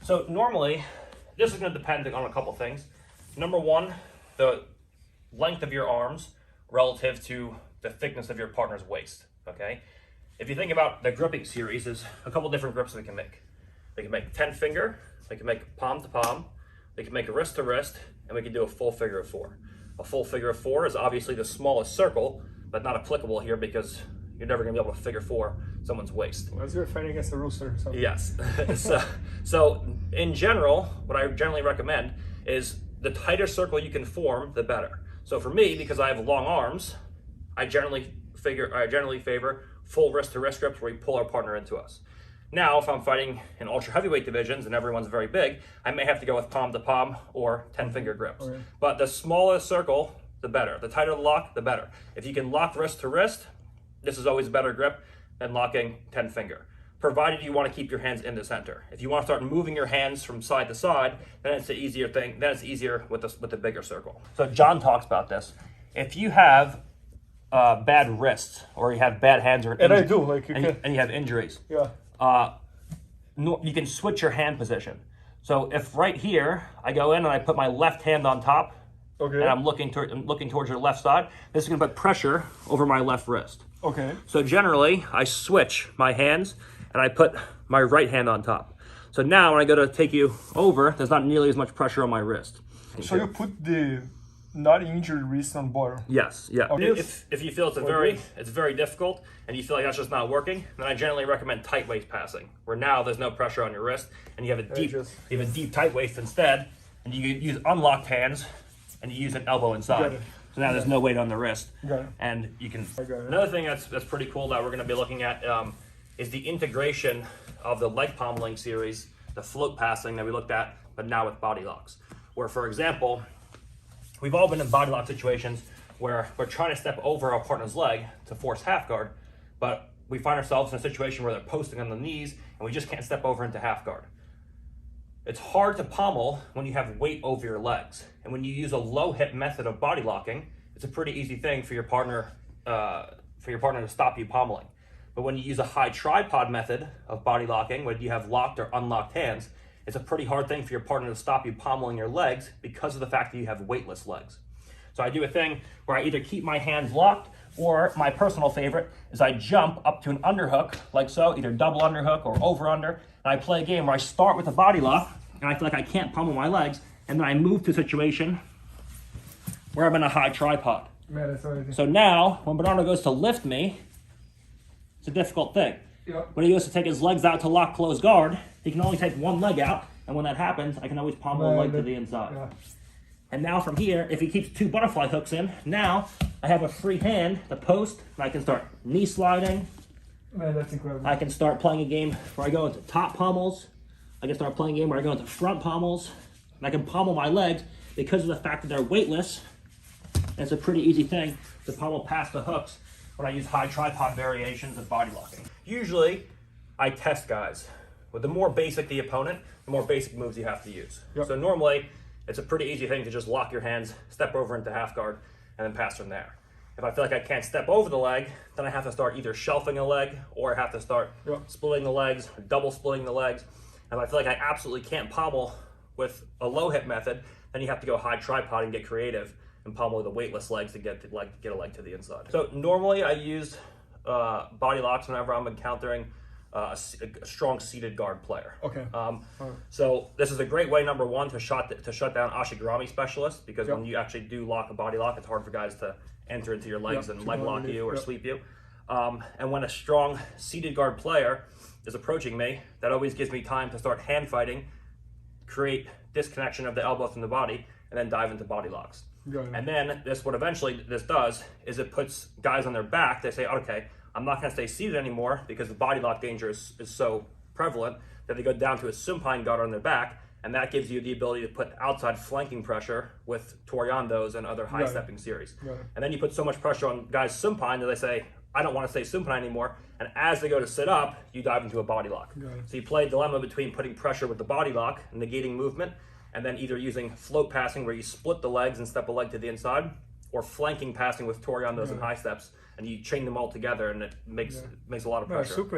So normally, this is going to depend on a couple things. Number one, the length of your arms relative to the thickness of your partner's waist, okay? If you think about the gripping series, there's a couple different grips we can make. We can make 10 finger, we can make palm to palm, we can make a wrist to wrist, and we can do a full figure of four. A full figure of four is obviously the smallest circle, but not applicable here because you're never gonna be able to figure four someone's waist. Unless you're fighting against a rooster. So. Yes. so in general, what I generally recommend is the tighter circle you can form, the better. So for me, because I have long arms, I generally favor full wrist to wrist grips where we pull our partner into us. Now, if I'm fighting in ultra heavyweight divisions and everyone's very big, I may have to go with palm to palm or 10 finger grips. Okay. But the smallest circle, the better. The tighter the lock, the better. If you can lock wrist to wrist, this is always a better grip than locking 10 finger, provided you want to keep your hands in the center. If you want to start moving your hands from side to side, then it's the easier thing. Then it's easier with the bigger circle. So John talks about this. If you have bad wrists or you have bad hands, or I do, like and you have injuries, you can switch your hand position. So if right here I go in and I put my left hand on top, and I'm looking towards your left side, this is going to put pressure over my left wrist. Okay. So generally, I switch my hands and I put my right hand on top. So now when I go to take you over, there's not nearly as much pressure on my wrist. So you put the not injured wrist on bottom? Yes, yeah. If you feel it's very difficult and you feel like that's just not working, then I generally recommend tight waist passing, where now there's no pressure on your wrist and you have a deep tight waist instead, and you use unlocked hands and you use an elbow inside. So now there's no weight on the wrist. And you can. Another thing that's pretty cool that we're going to be looking at is the integration of the leg pommeling series, the float passing that we looked at, but now with body locks. Where, for example, we've all been in body lock situations where we're trying to step over our partner's leg to force half guard, but we find ourselves in a situation where they're posting on the knees and we just can't step over into half guard. It's hard to pommel when you have weight over your legs. And when you use a low hip method of body locking, it's a pretty easy thing for your partner to stop you pommeling. But when you use a high tripod method of body locking, when you have locked or unlocked hands, it's a pretty hard thing for your partner to stop you pommeling your legs because of the fact that you have weightless legs. So I do a thing where I either keep my hands locked, or my personal favorite is I jump up to an underhook, like so, either double underhook or over under, and I play a game where I start with a body lock, and I feel like I can't pummel my legs, and then I move to a situation where I'm in a high tripod. Man, that's amazing. So now, when Bernardo goes to lift me, it's a difficult thing. When he goes to take his legs out to lock close guard, he can only take one leg out, and when that happens, I can always pommel a leg to the inside. And now from here, if he keeps two butterfly hooks in, now I have a free hand, the post, and I can start knee sliding. Man, that's incredible. I can start playing a game where I go into top pommels. I can start playing a game where I go into front pommels. And I can pommel my legs because of the fact that they're weightless. And it's a pretty easy thing to pommel past the hooks when I use high tripod variations of body locking. Usually, I test guys. With the more basic the opponent, the more basic moves you have to use. So normally, it's a pretty easy thing to just lock your hands, step over into half guard, and then pass from there. If I feel like I can't step over the leg, then I have to start either shelving a leg, or I have to start splitting the legs, double splitting the legs. And if I feel like I absolutely can't pommel with a low hip method, then you have to go high tripod and get creative and pommel with the weightless legs to get a leg to the inside. So normally I use body locks whenever I'm encountering a strong seated guard player. So this is a great way, number one, to shut down ashigarami specialists, because when you actually do lock a body lock, it's hard for guys to enter into your legs and leg lock you or sweep you. And when a strong seated guard player is approaching me, that always gives me time to start hand fighting, create disconnection of the elbow from the body, and then dive into body locks. And then what eventually this does is it puts guys on their back. They say, okay, I'm not going to stay seated anymore because the body lock danger is so prevalent that they go down to a supine guard on their back, and that gives you the ability to put outside flanking pressure with toriandos and other high stepping series. And then you put so much pressure on guys supine that they say, I don't want to stay supine anymore, and as they go to sit up, you dive into a body lock. So you play a dilemma between putting pressure with the body lock, negating movement, and then either using float passing where you split the legs and step a leg to the inside, or flanking passing with toriandos and high steps and you chain them all together, and it makes a lot of No, pressure. super